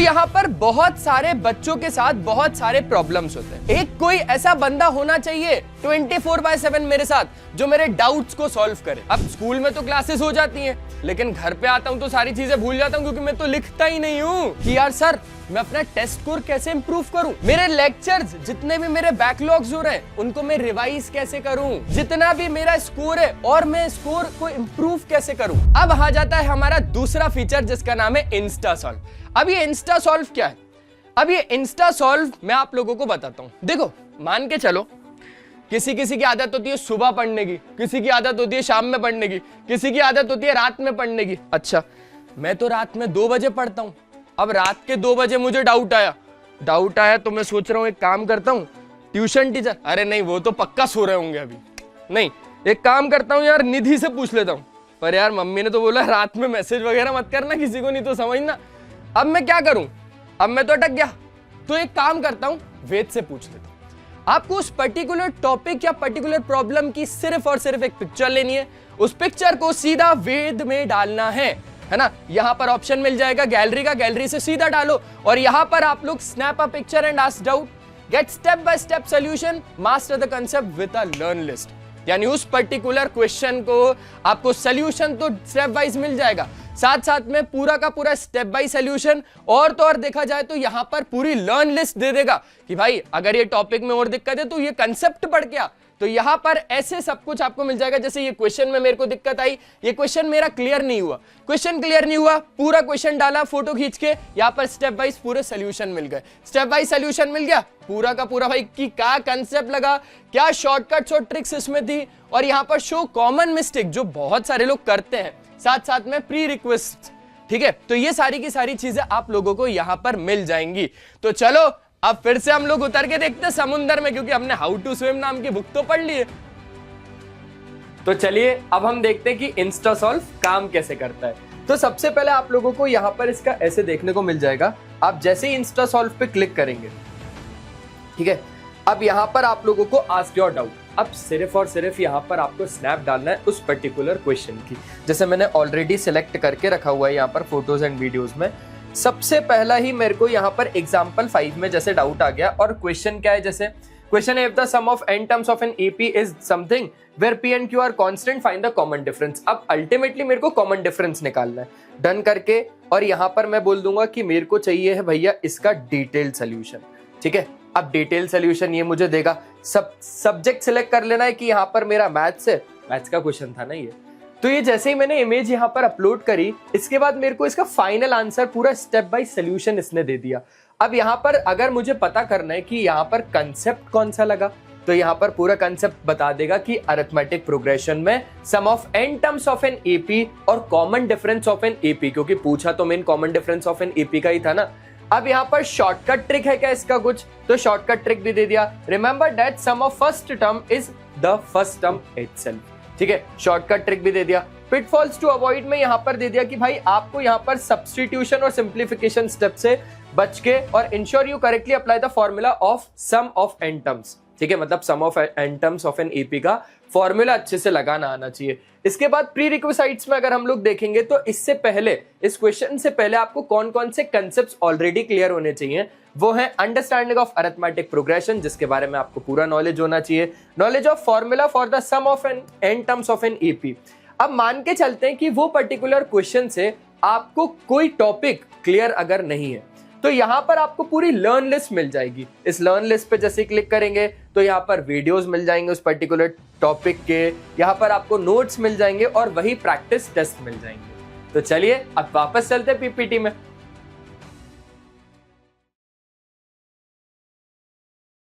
यहाँ पर बहुत सारे बच्चों के साथ बहुत सारे प्रॉब्लम्स होते हैं। एक कोई ऐसा बंदा होना चाहिए 24/7 मेरे साथ जो मेरे डाउट्स को सॉल्व करे। अब स्कूल में तो क्लासेस हो जाती हैं, लेकिन घर पे आता हूँ तो सारी चीजें भूल जाता हूँ, क्योंकि मैं तो लिखता ही नहीं हूँ कि यार सर मैं अपना टेस्ट स्कोर कैसे इंप्रूव करूं, मेरे लेक्चर्स जितने भी मेरे बैकलॉग्स हो रहे हैं उनको मैं रिवाइज कैसे करूं, जितना भी मेरा स्कोर है और मैं स्कोर को इंप्रूव कैसे करूं। अब आ जाता है हमारा दूसरा फीचर जिसका नाम है इंस्टा सॉल्व। अब ये इंस्टा सॉल्व क्या है? अब ये इंस्टा सॉल्व मैं आप लोगों को बताता हूं। देखो, मान के चलो किसी की आदत होती है सुबह पढ़ने की, किसी की आदत होती है शाम में पढ़ने की, किसी की आदत होती है रात में पढ़ने की। अच्छा, मैं तो रात में 2 बजे पढ़ता हूं। अब रात के 2 बजे मुझे डाउट आया तो मैं सोच रहा हूं एक काम करता हूं, ट्यूशन टीचर, अरे नहीं वो तो पक्का सो रहे होंगे अभी, नहीं एक काम करता हूं यार निधि से पूछ लेता हूं, पर यार मम्मी ने तो बोला रात में मैसेज वगैरह मत करना किसी को, नहीं तो समझना। अब मैं क्या करूं? अब मैं तो अटक गया, तो एक काम करता हूं वेद से पूछ लेता हूं। आपको उस पर्टिकुलर टॉपिक या पर्टिकुलर प्रॉब्लम की सिर्फ और सिर्फ एक पिक्चर लेनी है, उस पिक्चर को सीधा वेद में डालना है ना। यहां पर ऑप्शन मिल जाएगा गैलरी का, गैलरी से सीधा डालो और यहां पर आप लोग snap a picture and ask doubt, get step by step solution, master the concept with a learn list. यानी उस पर्टिकुलर क्वेश्चन को आपको सॉल्यूशन तो स्टेप वाइज मिल जाएगा, साथ साथ में पूरा का पूरा स्टेप बाय सॉल्यूशन, और तो और देखा जाए तो यहां पर पूरी लर्न लिस्ट दे देगा कि भाई अगर ये टॉपिक में और दिक्कत है तो ये कंसेप्ट पढ़ के आ। तो यहां पर ऐसे सब कुछ आपको मिल जाएगा। जैसे ये क्वेश्चन में मेरे को दिक्कत आई, ये क्वेश्चन मेरा क्लियर नहीं हुआ, पूरा क्वेश्चन डाला फोटो खींच के, यहां पर स्टेप वाइज पूरे सॉल्यूशन मिल गए, स्टेप वाइज सॉल्यूशन मिल गया पूरा का पूरा, भाई कि क्या कंसेप्ट लगा, क्या शॉर्टकट्स और ट्रिक्स इसमें थी, और यहां पर शो कॉमन मिस्टेक जो बहुत सारे लोग करते हैं, साथ साथ में प्री रिक्वेस्ट। ठीक है, तो ये सारी की सारी चीजें आप लोगों को यहां पर मिल जाएंगी। तो चलो अब फिर से हम लोग उतर के देखते हैं समुंदर में, क्योंकि हमने हाउ टू स्विम नाम की बुक तो पढ़ ली है। तो चलिए अब हम देखते हैं कि इंस्टा सॉल्व काम कैसे करता है। तो सबसे पहले आप लोगों को यहां पर इसका ऐसे देखने को मिल जाएगा। आप जैसे ही इंस्टा सॉल्व पे क्लिक करेंगे, ठीक है, अब यहां पर आप लोगों को आस्क योर डाउट, अब सिर्फ और सिर्फ यहां पर आपको स्नैप डालना है उस पर्टिकुलर क्वेश्चन की। जैसे मैंने ऑलरेडी सिलेक्ट करके रखा हुआ है यहाँ पर फोटोज एंड वीडियोज में। सबसे पहला ही मेरे को यहाँ पर एग्जाम्पल 5 में जैसे डाउट आ गया, और क्वेश्चन क्या है, जैसे क्वेश्चन है, if the sum of n terms of an AP is something where P and Q are constant, find the common difference। अब अल्टीमेटली मेरे को कॉमन डिफरेंस निकालना है। डन करके और यहाँ पर मैं बोल दूंगा कि मेरे को चाहिए है भैया इसका डिटेल्ड सोल्यूशन। ठीक है, अब डिटेल सोल्यूशन ये मुझे देगा। सब्जेक्ट सिलेक्ट कर लेना है कि यहाँ पर मेरा मैथ्स है, मैथ्स का क्वेश्चन था ना ये। तो ये जैसे ही मैंने इमेज यहाँ पर अपलोड करी, इसके बाद मेरे को इसका फाइनल आंसर पूरा स्टेप बाय सोल्यूशन इसने दे दिया। अब यहाँ पर अगर मुझे पता करना है कि यहाँ पर कंसेप्ट कौन सा लगा, तो यहाँ पर पूरा कंसेप्ट बता देगा कि अरिथमेटिक प्रोग्रेशन में sum of n terms of an AP और common difference of an AP, क्योंकि पूछा तो main common difference of an AP का ही था ना। अब यहाँ पर शॉर्टकट ट्रिक है क्या इसका कुछ, तो शॉर्टकट ट्रिक भी दे दिया। Remember that sum of first term is the first term itself. ठीक है, शॉर्टकट ट्रिक भी दे दिया। पिटफॉल्स टू अवॉइड में यहाँ पर दे दिया कि भाई आपको यहाँ पर सब्स्टिट्यूशन और सिंप्लीफिकेशन स्टेप से बच के, और ensure you correctly apply the formula of sum of n terms. ठीक है, मतलब sum of n terms of an AP का फॉर्मूला अच्छे से लगाना आना चाहिए। इसके बाद प्री रिक्विजिट्स में अगर हम लोग देखेंगे तो इससे पहले, इस क्वेश्चन से पहले आपको कौन कौन से कंसेप्ट्स ऑलरेडी क्लियर होने चाहिए, वो है अंडरस्टैंडिंग ऑफ अरिथमेटिक प्रोग्रेशन, जिसके बारे में आपको पूरा नॉलेज होना चाहिए, knowledge of formula for the sum of n terms of an AP. अब मान के चलते हैं कि वो पर्टिकुलर क्वेश्चन से आपको कोई टॉपिक क्लियर अगर नहीं है, तो यहां पर आपको पूरी लर्न लिस्ट मिल जाएगी। इस लर्न लिस्ट पे जैसे क्लिक करेंगे तो यहाँ पर वीडियोस मिल जाएंगे उस पर्टिकुलर टॉपिक के, यहाँ पर आपको नोट्स मिल जाएंगे और वही प्रैक्टिस टेस्ट मिल जाएंगे। तो चलिए अब वापस चलते हैं पीपीटी में।